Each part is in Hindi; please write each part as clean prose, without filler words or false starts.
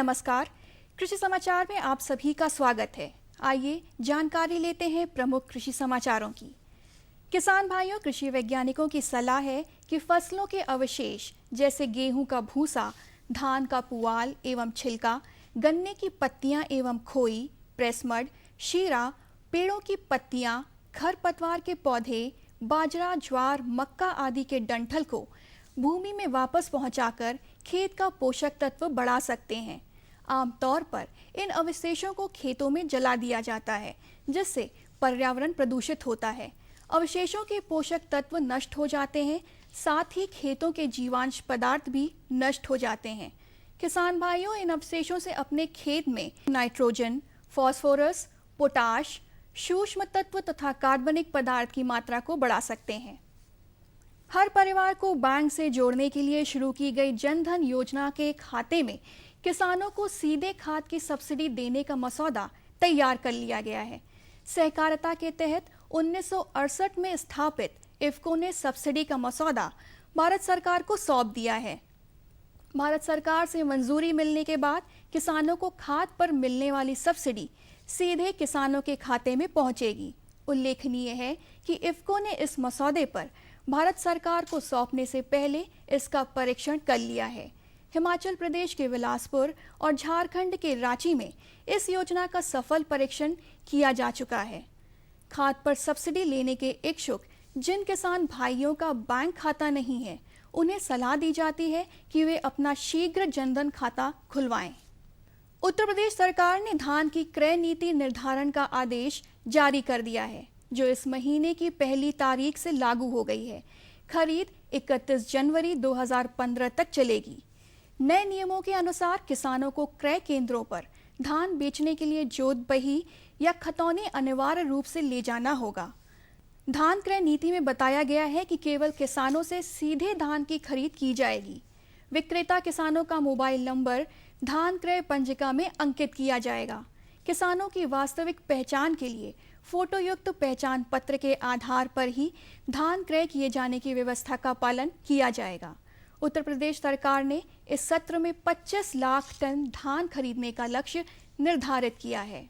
नमस्कार, कृषि समाचार में आप सभी का स्वागत है। आइए जानकारी लेते हैं प्रमुख कृषि समाचारों की। किसान भाइयों, कृषि वैज्ञानिकों की सलाह है कि फसलों के अवशेष जैसे गेहूं का भूसा, धान का पुआल एवं छिलका, गन्ने की पत्तियां एवं खोई, प्रेसमड, शीरा, पेड़ों की पत्तियां, खरपतवार के पौधे, बाजरा, ज्वार, मक्का आदि के डंठल को भूमि में वापस पहुंचाकर खेत का पोषक तत्व बढ़ा सकते हैं। आमतौर पर इन अवशेषों को खेतों में जला दिया जाता है, जिससे पर्यावरण प्रदूषित होता है। अवशेषों के पोषक तत्व नष्ट हो जाते हैं, साथ ही खेतों के जीवांश पदार्थ भी नष्ट हो जाते हैं। किसान भाइयों, इन अवशेषों से अपने खेत में नाइट्रोजन, फास्फोरस, पोटाश, सूक्ष्म तत्व तथा कार्बनिक पदार्थ की मात्रा को बढ़ा सकते हैं। हर परिवार को बैंक से जोड़ने के लिए शुरू की गई जन धन योजना के खाते में किसानों को सीधे खाद की सब्सिडी देने का मसौदा तैयार कर लिया गया है। सहकारिता के तहत 1968 में स्थापित इफ्को ने सब्सिडी का मसौदा भारत सरकार को सौंप दिया है। भारत सरकार से मंजूरी मिलने के बाद किसानों को खाद पर मिलने वाली सब्सिडी सीधे किसानों के खाते में पहुंचेगी। उल्लेखनीय है कि इफ्को ने इस मसौदे पर भारत सरकार को सौंपने से पहले इसका परीक्षण कर लिया है। हिमाचल प्रदेश के बिलासपुर और झारखंड के रांची में इस योजना का सफल परीक्षण किया जा चुका है। खाद पर सब्सिडी लेने के इच्छुक जिन किसान भाइयों का बैंक खाता नहीं है, उन्हें सलाह दी जाती है कि वे अपना शीघ्र जनधन खाता खुलवाएं। उत्तर प्रदेश सरकार ने धान की क्रय नीति निर्धारण का आदेश जारी कर दिया है, जो इस महीने की पहली तारीख से लागू हो गई है। खरीद 31 जनवरी 2015 तक चलेगी। नए नियमों के अनुसार किसानों को क्रय केंद्रों पर धान बेचने के लिए जोत बही या खतौनी अनिवार्य रूप से ले जाना होगा। धान क्रय नीति में बताया गया है कि केवल किसानों से सीधे धान की खरीद की जाएगी। विक्रेता किसानों का मोबाइल नंबर धान क्रय पंजिका में अंकित किया जाएगा। किसानों की वास्तविक पहचान के लिए फोटोयुक्त पहचान पत्र के आधार पर ही धान क्रय किए जाने की व्यवस्था का पालन किया जाएगा। उत्तर प्रदेश सरकार ने इस सत्र में 25 लाख टन धान खरीदने का लक्ष्य निर्धारित किया है।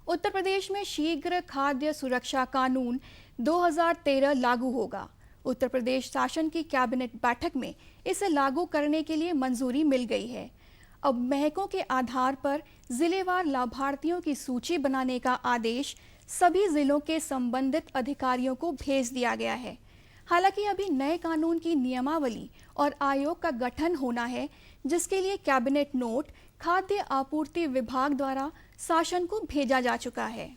उत्तर प्रदेश में शीघ्र खाद्य सुरक्षा कानून 2013 लागू होगा। उत्तर प्रदेश शासन की कैबिनेट बैठक में इसे लागू करने के लिए मंजूरी मिल गई है। अब महकों के आधार पर जिलेवार लाभार्थियों की सूची बनाने का आदेश सभी जिलों के संबंधित अधिकारियों को भेज दिया गया है। हालांकि अभी नए कानून की नियमावली और आयोग का गठन होना है, जिसके लिए कैबिनेट नोट खाद्य आपूर्ति विभाग द्वारा शासन को भेजा जा चुका है।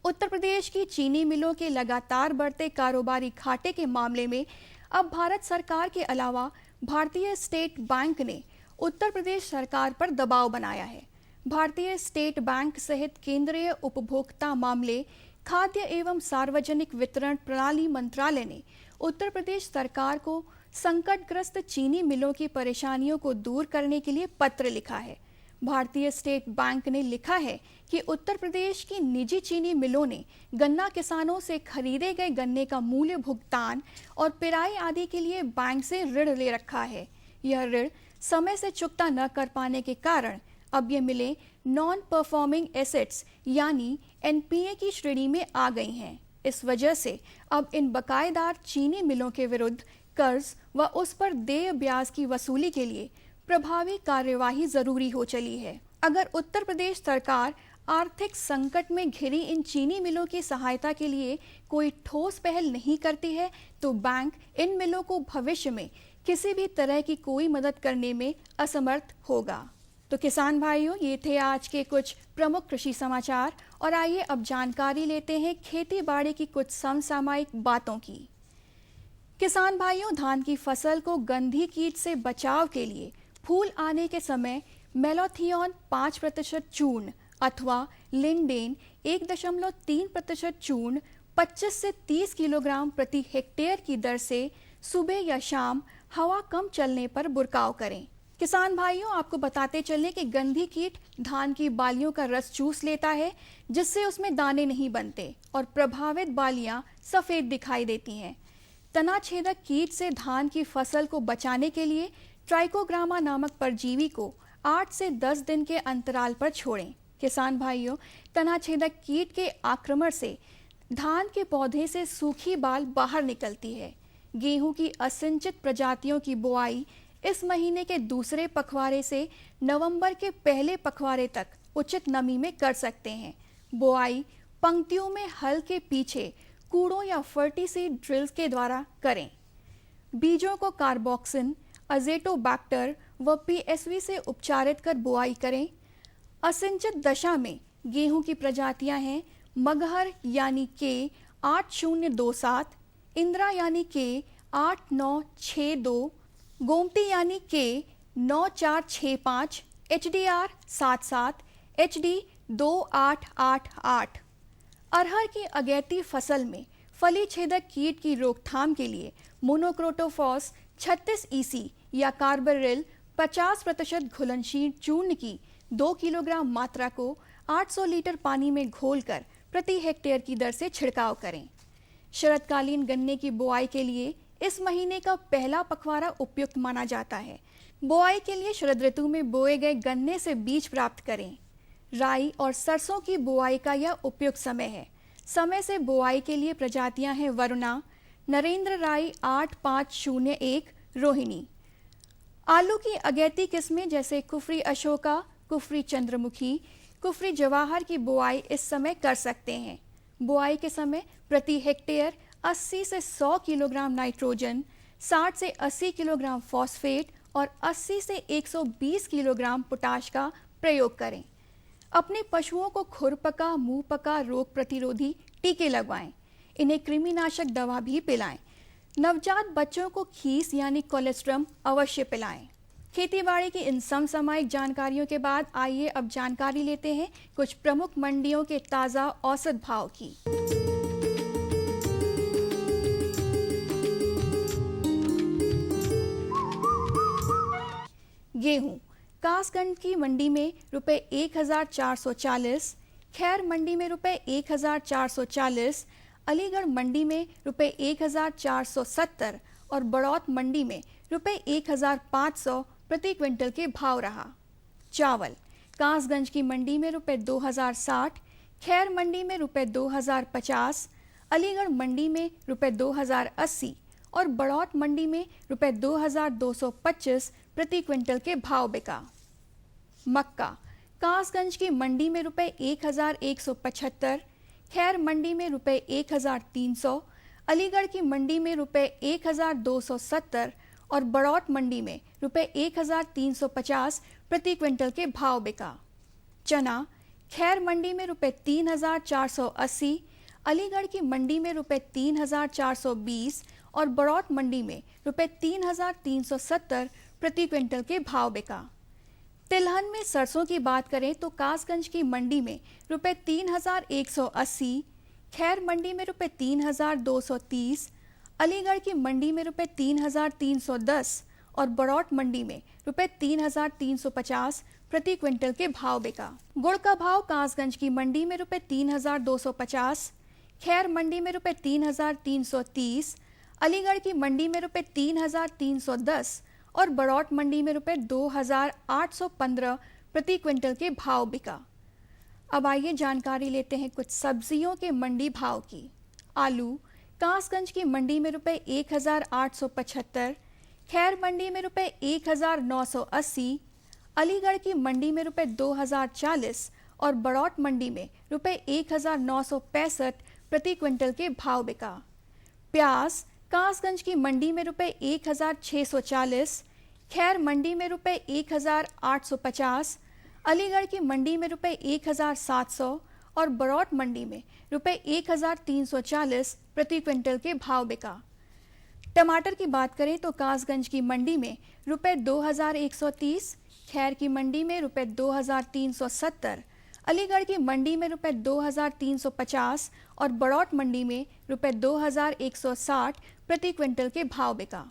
उत्तर प्रदेश की चीनी मिलों के लगातार बढ़ते कारोबारी घाटे के मामले में अब भारत सरकार के अलावा भारतीय स्टेट बैंक ने उत्तर प्रदेश सरकार पर दबाव बनाया है। भारतीय स्टेट बैंक सहित केंद्रीय उपभोक्ता मामले, खाद्य एवं सार्वजनिक वितरण प्रणाली मंत्रालय ने उत्तर प्रदेश सरकार को संकटग्रस्त चीनी मिलों की परेशानियों को दूर करने के लिए पत्र लिखा है। भारतीय स्टेट बैंक ने लिखा है कि उत्तर प्रदेश की निजी चीनी मिलों ने गन्ना किसानों से खरीदे गए गन्ने का मूल्य भुगतान और पिराई आदि के लिए बैंक से ऋण ले रखा है। यह ऋण समय से चुकता न कर पाने के कारण अब ये मिलें नॉन परफॉर्मिंग एसेट्स यानी एनपीए की श्रेणी में आ गई हैं। इस वजह से अब इन बकायेदार चीनी मिलों के विरुद्ध कर्ज व उस पर देय ब्याज की वसूली के लिए प्रभावी कार्यवाही जरूरी हो चली है। अगर उत्तर प्रदेश सरकार आर्थिक संकट में घिरी इन चीनी मिलों की सहायता के लिए कोई ठोस पहल नहीं करती है, तो बैंक इन मिलों को भविष्य में किसी भी तरह की कोई मदद करने में असमर्थ होगा। तो किसान भाइयों, ये थे आज के कुछ प्रमुख कृषि समाचार और आइए अब जानकारी लेते हैं खेती बाड़ी की कुछ समसामयिक बातों की। किसान भाइयों, धान की फसल को गंधी कीट से बचाव के लिए फूल आने के समय मेलाथियोन 5% चूर्ण अथवा लिंडेन 1.3% चूर्ण 25 से 30 किलोग्राम प्रति हेक्टेयर की दर से सुबह या शाम हवा कम चलने पर बुरकाव करें। किसान भाइयों, आपको बताते चलें कि गंधी कीट धान की बालियों का रस चूस लेता है, जिससे उसमें दाने नहीं बनते और प्रभावित बालियां सफेद दिखाई देती हैं। तना छेदक कीट से धान की फसल को बचाने के लिए ट्राइकोग्रामा नामक परजीवी को 8 से 10 दिन के अंतराल पर छोड़ें। किसान भाइयों, तना छेदक कीट के आक्रमण से धान के पौधे से सूखी बाल बाहर निकलती है। गेहूं की असिंचित प्रजातियों की बुआई इस महीने के दूसरे पखवाड़े से नवंबर के पहले पखवाड़े तक उचित नमी में कर सकते हैं। बुआई पंक्तियों में हल के पीछे कूड़ों या फर्टीसीड ड्रिल्स के द्वारा करें। बीजों को कार्बोक्सिन, अजेटोबैक्टर व पीएसवी से उपचारित कर बुआई करें। असिंचित दशा में गेहूं की प्रजातियां हैं मगहर यानी के 8027, इंदिरा यानी के 8962, गोमती यानी के 9465, HDR 77, HD 2888। अरहर की अगैती फसल में फली छेदक कीट की रोकथाम के लिए मोनोक्रोटोफॉस 36 EC या कार्बारिल 50% घुलनशील चूर्ण की 2 किलोग्राम मात्रा को 800 लीटर पानी में घोलकर प्रति हेक्टेयर की दर से छिड़काव करें। शरदकालीन गन्ने की बुआई के लिए इस महीने का पहला पखवाड़ा उपयुक्त माना जाता है। बुआई के लिए शरद ऋतु में बोए गए गन्ने से बीज प्राप्त करें। राई और सरसों की बुआई का यह उपयुक्त समय है। समय से बुआई के लिए प्रजातियां हैं वरुणा, नरेंद्र राई 8501, रोहिणी। आलू की अगैती किस्में जैसे कुफरी अशोका, कुफरी चंद्रमुखी, कुफरी जवाहर की बुआई इस समय कर सकते हैं। बुआई के समय प्रति हेक्टेयर 80 से 100 किलोग्राम नाइट्रोजन, 60 से 80 किलोग्राम फॉस्फेट और 80 से 120 किलोग्राम पोटाश का प्रयोग करें। अपने पशुओं को खुरपका, मुंहपका रोग प्रतिरोधी टीके लगवाएं। इन्हें कृमिनाशक दवा भी पिलाएं। नवजात बच्चों को खीस यानी कोलेस्ट्रम अवश्य पिलाएं। खेतीबाड़ी की इन समसामयिक जानकारियों के बाद आइए अब जानकारी लेते हैं कुछ प्रमुख मंडियों के ताज़ा औसत भाव की। गेहूं कासगंज की मंडी में रुपए 1440, खैर मंडी में रुपए 1440, अलीगढ़ मंडी में रुपए 1470 और बड़ौत मंडी में रुपए 1500 प्रति क्विंटल के भाव रहा। चावल कासगंज की मंडी में रुपए 2060, खैर मंडी में रुपए 2050, अलीगढ़ मंडी में रुपए 2080 और बड़ौत मंडी में रुपए 2225 प्रति क्विंटल के भाव बिका। मक्का कासगंज की मंडी में रुपए 1175, खैर मंडी में रुपए 1300, अलीगढ़ की मंडी में रुपए 1270 और बड़ौत मंडी में रुपए 1350 प्रति क्विंटल के भाव बिका। चना खैर मंडी में रुपए 3480, अलीगढ़ की मंडी में रुपए 3420 और बड़ौत मंडी में रुपए 3370 प्रति क्विंटल के भाव बिका। तिलहन में सरसों की बात करें तो कासगंज की मंडी में रुपए 3180, खैर मंडी में रुपए 3230, अलीगढ़ की मंडी में रुपए 3310 और बड़ौत मंडी में रुपए 3350 प्रति क्विंटल के भाव बिका। गुड़ का भाव कासगंज की मंडी में रुपए 3250, खैर मंडी में रुपए 3330, अलीगढ़ की मंडी में रुपए 3310 और बड़ौत मंडी में रुपए 2815 प्रति क्विंटल के भाव बिका। अब आइए जानकारी लेते हैं कुछ सब्जियों के मंडी भाव की। आलू कासगंज की मंडी में रुपए 1875, खैर मंडी में रुपए 1980, अलीगढ़ की मंडी में रुपए 2040 और बड़ौत मंडी में रुपए 1965 प्रति क्विंटल के भाव बिका। प्याज कासगंज की मंडी में रुपए 1640, खैर मंडी में रुपए 1850, अलीगढ़ की मंडी में रुपए 1700 और बड़ौत मंडी में रुपए 1340 प्रति क्विंटल के भाव बिका। टमाटर की बात करें तो कासगंज की मंडी में रुपए 2130, खैर की मंडी में रुपए 2370, अलीगढ़ की मंडी में रुपए 2350 और बड़ौत मंडी में रुपए 2160 प्रति क्विंटल के भाव बिका।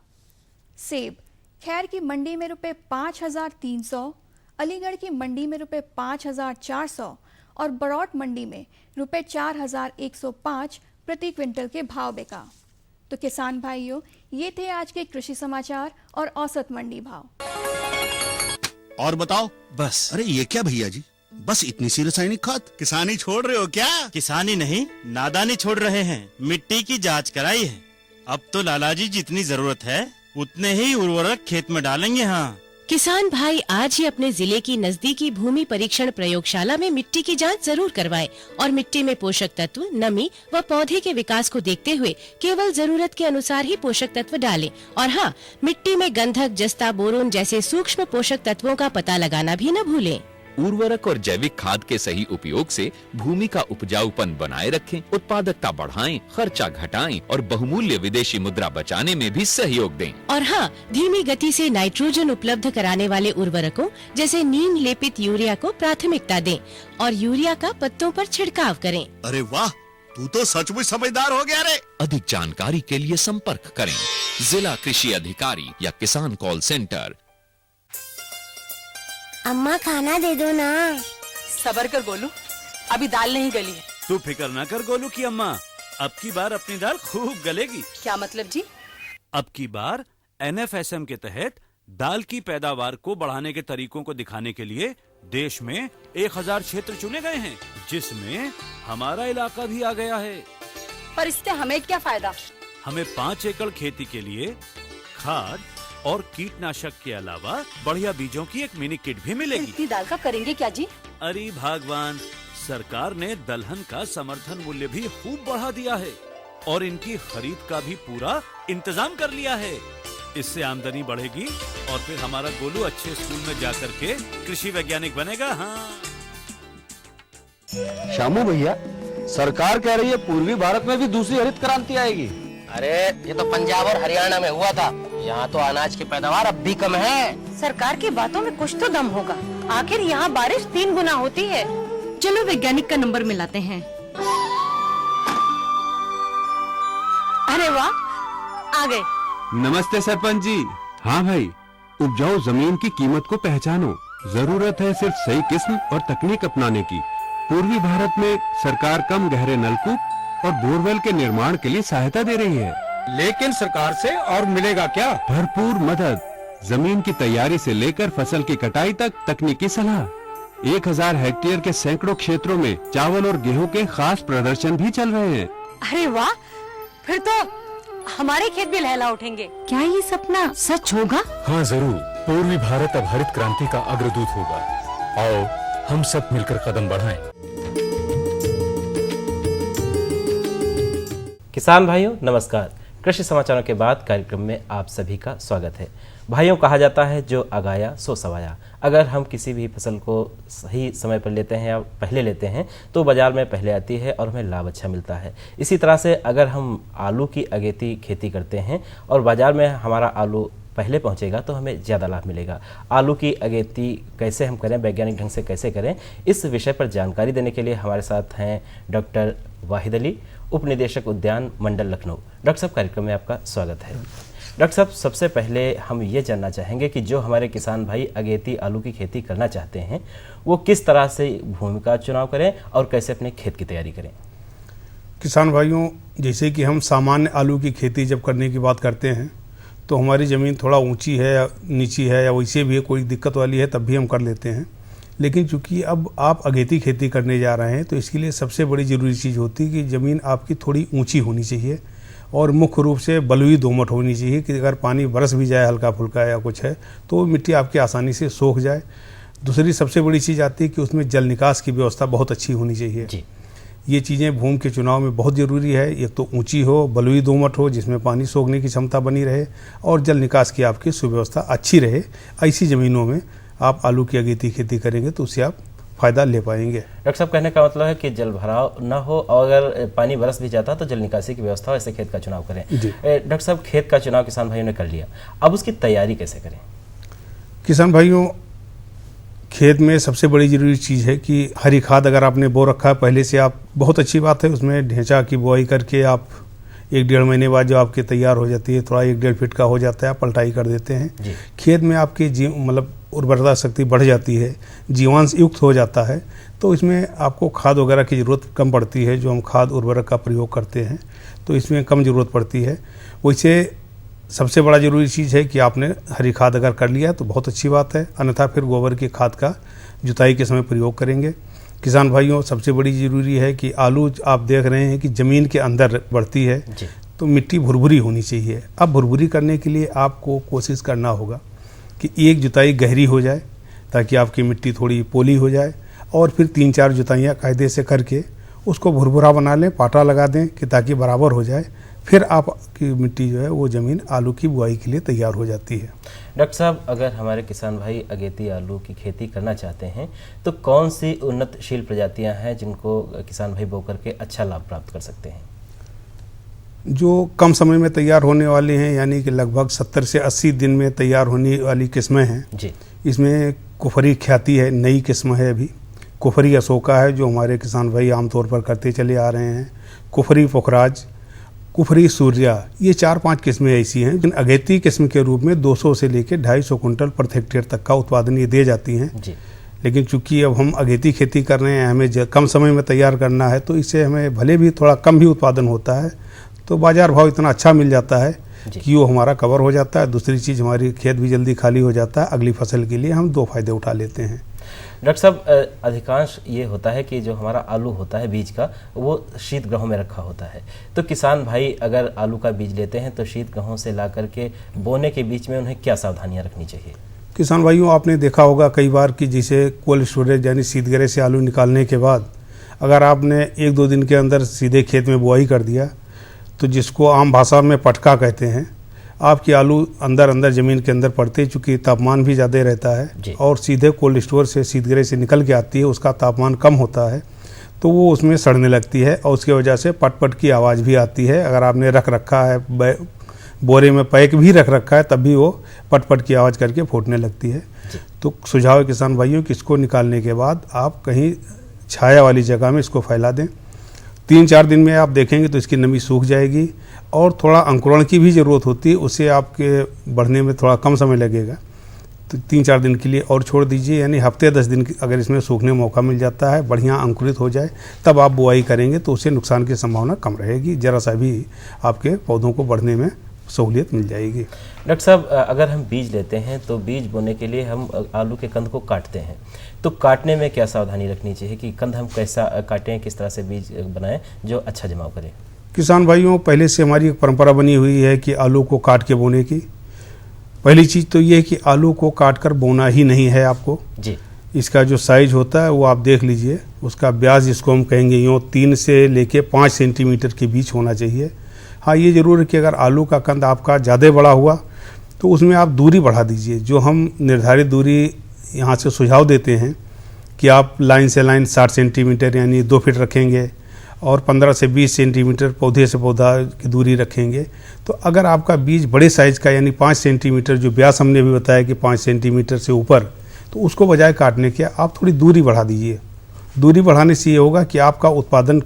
सेब खैर की मंडी में रुपए 5300, अलीगढ़ की मंडी में रुपए 5400 और बड़ौत मंडी में रुपए 4105 प्रति क्विंटल के भाव बिका। तो किसान भाइयों, ये थे आज के कृषि समाचार और औसत मंडी भाव। और बताओ। बस। अरे ये क्या भैया जी, बस इतनी सी रासायनिक खाद? किसानी छोड़ रहे हो क्या? किसानी नहीं, नादानी छोड़ रहे हैं। मिट्टी की जांच कराई है। अब तो लालाजी जितनी जरूरत है उतने ही उर्वरक खेत में डालेंगे। हाँ, किसान भाई आज ही अपने जिले की नजदीकी भूमि परीक्षण प्रयोगशाला में मिट्टी की जांच जरूर करवाएं और मिट्टी में पोषक तत्व, नमी व पौधे के विकास को देखते हुए केवल जरूरत के अनुसार ही पोषक तत्व डालें। और हाँ, मिट्टी में गंधक, जस्ता, बोरोन जैसे सूक्ष्म पोषक तत्वों का पता लगाना भी न भूलें। उर्वरक और जैविक खाद के सही उपयोग से भूमि का उपजाऊपन बनाए रखें, उत्पादकता बढ़ाएं, खर्चा घटाएं और बहुमूल्य विदेशी मुद्रा बचाने में भी सहयोग दें। और हाँ, धीमी गति से नाइट्रोजन उपलब्ध कराने वाले उर्वरकों जैसे नीम लेपित यूरिया को प्राथमिकता दें और यूरिया का पत्तों पर छिड़काव करें। अरे वाह, तू तो सचमुच समझदार हो गया रे। अधिक जानकारी के लिए संपर्क करें जिला कृषि अधिकारी या किसान कॉल सेंटर। अम्मा खाना दे दो ना। सबर कर गोलू, अभी दाल नहीं गली है। तू फिक्र ना कर गोलू की अम्मा, अब की बार अपनी दाल खूब गलेगी। क्या मतलब जी? अब की बार NFSM के तहत दाल की पैदावार को बढ़ाने के तरीकों को दिखाने के लिए देश में 1000 क्षेत्र चुने गए हैं, जिसमें हमारा इलाका भी आ गया है। पर इससे हमें क्या फायदा? हमें 5 एकड़ खेती के लिए खाद और कीटनाशक के अलावा बढ़िया बीजों की एक मिनी किट भी मिलेगी। इतनी दाल का करेंगे क्या जी? अरे भगवान, सरकार ने दलहन का समर्थन मूल्य भी खूब बढ़ा दिया है और इनकी खरीद का भी पूरा इंतजाम कर लिया है। इससे आमदनी बढ़ेगी और फिर हमारा गोलू अच्छे स्कूल में जाकर के कृषि वैज्ञानिक बनेगा। हाँ शामू भैया, सरकार कह रही है पूर्वी भारत में भी दूसरी हरित क्रांति आएगी। अरे ये तो पंजाब और हरियाणा में हुआ था, यहाँ तो अनाज की पैदावार अब भी कम है। सरकार की बातों में कुछ तो दम होगा। आखिर यहाँ बारिश 3 गुना होती है। चलो वैज्ञानिक का नंबर मिलाते हैं। अरे वाह, आ गए। नमस्ते सरपंच जी। हाँ भाई, उपजाऊ जमीन की कीमत को पहचानो। जरूरत है सिर्फ सही किस्म और तकनीक अपनाने की। पूर्वी भारत में सरकार कम गहरे नलकूप और बोरवेल के निर्माण के लिए सहायता दे रही है। लेकिन सरकार से और मिलेगा क्या? भरपूर मदद, जमीन की तैयारी से लेकर फसल की कटाई तक तकनीकी सलाह। 1000 हेक्टेयर के सैकड़ों क्षेत्रों में चावल और गेहूं के खास प्रदर्शन भी चल रहे हैं। अरे वाह, फिर तो हमारे खेत भी लहला उठेंगे। क्या ये सपना सच होगा? हाँ जरूर, पूर्वी भारत अब हरित क्रांति का अग्रदूत होगा। आओ हम सब मिलकर कदम बढ़ाएं। किसान भाइयों नमस्कार। कृषि समाचारों के बाद कार्यक्रम में आप सभी का स्वागत है। भाइयों, कहा जाता है जो आगाया सो सवाया। अगर हम किसी भी फसल को सही समय पर लेते हैं या पहले लेते हैं तो बाजार में पहले आती है और हमें लाभ अच्छा मिलता है। इसी तरह से अगर हम आलू की अगेती खेती करते हैं और बाजार में हमारा आलू पहले पहुंचेगा तो हमें ज़्यादा लाभ मिलेगा। आलू की अगेती कैसे हम करें, वैज्ञानिक ढंग से कैसे करें, इस विषय पर जानकारी देने के लिए हमारे साथ हैं डॉक्टर वाहिद अली, उप निदेशक उद्यान मंडल लखनऊ। डॉक्टर साहब, कार्यक्रम में आपका स्वागत है। डॉक्टर साहब, सबसे पहले हम ये जानना चाहेंगे कि जो हमारे किसान भाई अगेती आलू की खेती करना चाहते हैं वो किस तरह से भूमि का चुनाव करें और कैसे अपने खेत की तैयारी करें। किसान भाइयों, जैसे कि हम सामान्य आलू की खेती जब करने की बात करते हैं तो हमारी ज़मीन थोड़ा ऊंची है या नीची है या वैसे भी है, कोई दिक्कत वाली है, तब भी हम कर लेते हैं। लेकिन चूंकि अब आप अगेती खेती करने जा रहे हैं तो इसके लिए सबसे बड़ी ज़रूरी चीज़ होती है कि ज़मीन आपकी थोड़ी ऊंची होनी चाहिए और मुख्य रूप से बलुई दोमट होनी चाहिए कि अगर पानी बरस भी जाए हल्का फुल्का या कुछ है तो मिट्टी आपकी आसानी से सूख जाए। दूसरी सबसे बड़ी चीज़ आती है कि उसमें जल निकास की व्यवस्था बहुत अच्छी होनी चाहिए। ये चीज़ें भूमि के चुनाव में बहुत ज़रूरी है। एक तो ऊंची हो, बलुई दोमट हो जिसमें पानी सोखने की क्षमता बनी रहे और जल निकास की आपकी सुव्यवस्था अच्छी रहे। ऐसी ज़मीनों में आप आलू की अगेती खेती करेंगे तो उससे आप फ़ायदा ले पाएंगे। डॉक्टर साहब, कहने का मतलब है कि जल भराव न हो और अगर पानी बरस भी जाता तो जल निकासी की व्यवस्था हो, ऐसे खेत का चुनाव करें। डॉक्टर साहब, खेत का चुनाव किसान भाइयों ने कर लिया, अब उसकी तैयारी कैसे करें? किसान भाइयों, खेत में सबसे बड़ी ज़रूरी चीज़ है कि हरी खाद अगर आपने बो रखा है पहले से, आप बहुत अच्छी बात है, उसमें ढेंचा की बुआई करके आप 1-1.5 महीने बाद जो आपकी तैयार हो जाती है, थोड़ा 1-1.5 फीट का हो जाता है, आप पलटाई कर देते हैं। खेत में आपकी मतलब उर्वरता शक्ति बढ़ जाती है, जीवांश युक्त हो जाता है, तो इसमें आपको खाद वगैरह की ज़रूरत कम पड़ती है। जो हम खाद उर्वरक का प्रयोग करते हैं तो इसमें कम ज़रूरत पड़ती है। वैसे सबसे बड़ा ज़रूरी चीज़ है कि आपने हरी खाद अगर कर लिया तो बहुत अच्छी बात है, अन्यथा फिर गोबर की खाद का जुताई के समय प्रयोग करेंगे। किसान भाइयों, सबसे बड़ी ज़रूरी है कि आलू आप देख रहे हैं कि ज़मीन के अंदर बढ़ती है तो मिट्टी भुरभुरी होनी चाहिए। अब भुरभुरी करने के लिए आपको कोशिश करना होगा कि एक जुताई गहरी हो जाए ताकि आपकी मिट्टी थोड़ी पोली हो जाए, और फिर 3-4 जुताइयाँ कायदे से करके उसको भुरभुरा बना लें, पाटा लगा दें कि ताकि बराबर हो जाए। फिर आपकी मिट्टी जो है वो ज़मीन आलू की बुआई के लिए तैयार हो जाती है। डॉक्टर साहब, अगर हमारे किसान भाई अगेती आलू की खेती करना चाहते हैं तो कौन सी उन्नतशील प्रजातियां हैं जिनको किसान भाई बो करके अच्छा लाभ प्राप्त कर सकते हैं? जो कम समय में तैयार होने वाले हैं, यानी कि लगभग 70 से 80 दिन में तैयार होने वाली किस्में हैं जी। इसमें कुफरी ख्याति है, नई किस्म है अभी। कुफरी अशोका है जो हमारे किसान भाई आमतौर पर करते चले आ रहे हैं। कुफरी पुखराज, कुफरी सूर्या, ये 4-5 किस्में ऐसी हैं जिन अगेती किस्म के रूप में 200 से लेकर 250 कुंटल प्रति हेक्टेयर तक का उत्पादन ये दे जाती हैं जी। लेकिन चूंकि अब हम अगेती खेती कर रहे हैं, हमें कम समय में तैयार करना है, तो इससे हमें भले भी थोड़ा कम भी उत्पादन होता है तो बाजार भाव इतना अच्छा मिल जाता है कि वो हमारा कवर हो जाता है। दूसरी चीज़, हमारी खेत भी जल्दी खाली हो जाता है, अगली फसल के लिए हम 2 फायदे उठा लेते हैं। डॉक्टर साहब, अधिकांश ये होता है कि जो हमारा आलू होता है बीज का, वो शीत गृहों में रखा होता है, तो किसान भाई अगर आलू का बीज लेते हैं तो शीत गृहों से ला करके बोने के बीच में उन्हें क्या सावधानियां रखनी चाहिए? किसान भाइयों, आपने देखा होगा कई बार कि जैसे कोल्ड स्टोरेज यानी शीतगृह से आलू निकालने के बाद अगर आपने 1-2 दिन के अंदर सीधे खेत में बुआई कर दिया तो जिसको आम भाषा में पटका कहते हैं, आपकी आलू अंदर ज़मीन के अंदर पड़ते, चूँकि तापमान भी ज़्यादा रहता है और सीधे कोल्ड स्टोर से शीतगृह से निकल के आती है, उसका तापमान कम होता है तो वो उसमें सड़ने लगती है और उसकी वजह से पट की आवाज़ भी आती है। अगर आपने रख रखा है, बोरे में पैक भी रख रखा है, तब भी वो पट की आवाज़ करके फूटने लगती है। तो सुझाव है किसान भाइयों कि इसको निकालने के बाद आप कहीं छाया वाली जगह में इसको फैला दें। 3-4 दिन में आप देखेंगे तो इसकी नमी सूख जाएगी और थोड़ा अंकुरण की भी ज़रूरत होती है, उससे आपके बढ़ने में थोड़ा कम समय लगेगा। तो 3-4 दिन के लिए और छोड़ दीजिए, यानी हफ्ते 10 दिन अगर इसमें सूखने मौका मिल जाता है, बढ़िया अंकुरित हो जाए, तब आप बुआई करेंगे तो उससे नुकसान की संभावना कम रहेगी, ज़रा सा भी आपके पौधों को बढ़ने में सहूलियत मिल जाएगी। डॉक्टर साहब, अगर हम बीज लेते हैं तो बीज बोने के लिए हम आलू के कंद को काटते हैं, तो काटने में क्या सावधानी रखनी चाहिए कि कंद हम कैसा काटें, किस तरह से बीज बनाएं जो अच्छा जमाव करे? किसान भाइयों, पहले से हमारी एक परंपरा बनी हुई है कि आलू को काट के बोने की। पहली चीज़ तो ये है कि आलू को काट कर बोना ही नहीं है आपको जी। इसका जो साइज होता है वो आप देख लीजिए, उसका ब्याज जिसको हम कहेंगे यूँ 3 से लेके 5 सेंटीमीटर के बीच होना चाहिए। हाँ, ये ज़रूर है कि अगर आलू का कंद आपका ज़्यादा बड़ा हुआ तो उसमें आप दूरी बढ़ा दीजिए। जो हम निर्धारित दूरी यहाँ से सुझाव देते हैं कि आप लाइन से लाइन 60 सेंटीमीटर यानी 2 फीट रखेंगे और 15 से 20 सेंटीमीटर पौधे से पौधा की दूरी रखेंगे। तो अगर आपका बीज बड़े साइज़ का यानी 5 सेंटीमीटर, जो ब्यास हमने भी बताया कि 5 सेंटीमीटर से ऊपर, तो उसको बजाय काटने के आप थोड़ी दूरी बढ़ा दीजिए। दूरी बढ़ाने से ये होगा कि आपका उत्पादन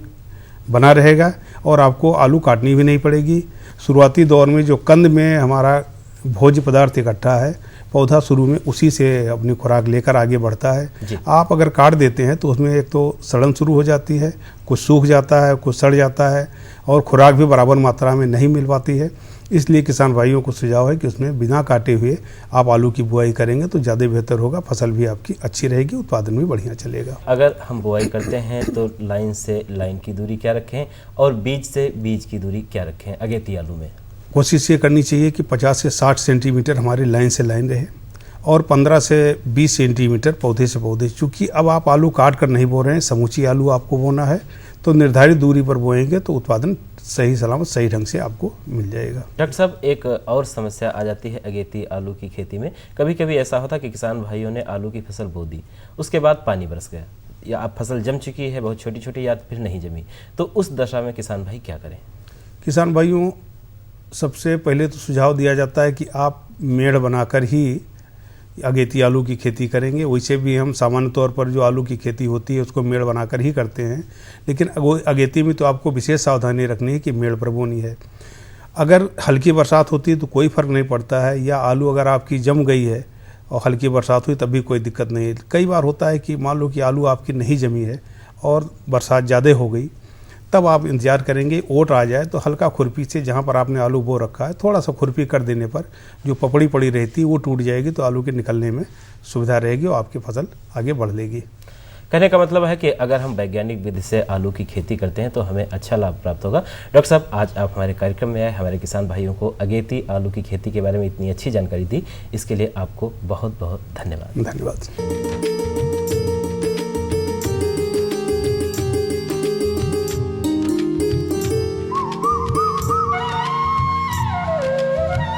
बना रहेगा और आपको आलू काटनी भी नहीं पड़ेगी। शुरुआती दौर में जो कंद में हमारा भोज्य पदार्थ इकट्ठा है, पौधा शुरू में उसी से अपनी खुराक लेकर आगे बढ़ता है। आप अगर काट देते हैं तो उसमें एक तो सड़न शुरू हो जाती है, कुछ सूख जाता है, कुछ सड़ जाता है और खुराक भी बराबर मात्रा में नहीं मिल पाती है। इसलिए किसान भाइयों को सुझाव है कि उसमें बिना काटे हुए आप आलू की बुआई करेंगे तो ज़्यादा बेहतर होगा, फसल भी आपकी अच्छी रहेगी, उत्पादन भी बढ़िया चलेगा। अगर हम बुआई करते हैं तो लाइन से लाइन की दूरी क्या रखें और बीज से बीज की दूरी क्या रखें अगेती आलू में? कोशिश ये करनी चाहिए कि 50 से 60 सेंटीमीटर हमारी लाइन से लाइन रहे और 15 से 20 सेंटीमीटर पौधे से पौधे। चूँकि अब आप आलू काट कर नहीं बो रहे हैं, समूची आलू आपको बोना है, तो निर्धारित दूरी पर बोएंगे तो उत्पादन सही सलामत सही ढंग से आपको मिल जाएगा। डॉक्टर साहब, एक और समस्या आ जाती है अगेती आलू की खेती में। कभी कभी ऐसा होता है कि किसान भाइयों ने आलू की फसल बो दी, उसके बाद पानी बरस गया या अब फसल जम चुकी है बहुत छोटी छोटी या फिर नहीं जमी, तो उस दशा में किसान भाई क्या करें? किसान भाइयों, सबसे पहले तो सुझाव दिया जाता है कि आप मेड़ बनाकर ही अगेती आलू की खेती करेंगे। वैसे भी हम सामान्य तौर पर जो आलू की खेती होती है उसको मेड़ बनाकर ही करते हैं, लेकिन अगेती में तो आपको विशेष सावधानी रखनी है कि मेड़ पर बोनी है। अगर हल्की बरसात होती है तो कोई फ़र्क नहीं पड़ता है, या आलू अगर आपकी जम गई है और हल्की बरसात हुई तब भी कोई दिक्कत नहीं है। कई बार होता है कि मान लो कि आलू आपकी नहीं जमी है और बरसात ज़्यादा हो गई, तब आप इंतजार करेंगे ओट आ जाए तो हल्का खुरपी से जहाँ पर आपने आलू बो रखा है थोड़ा सा खुरपी कर देने पर जो पपड़ी पड़ी रहती है वो टूट जाएगी, तो आलू के निकलने में सुविधा रहेगी और आपकी फसल आगे बढ़ लेगी। कहने का मतलब है कि अगर हम वैज्ञानिक विधि से आलू की खेती करते हैं तो हमें अच्छा लाभ प्राप्त होगा। डॉक्टर साहब, आज आप हमारे कार्यक्रम में आए, हमारे किसान भाइयों को अगेती आलू की खेती के बारे में इतनी अच्छी जानकारी दी, इसके लिए आपको बहुत बहुत धन्यवाद। धन्यवाद।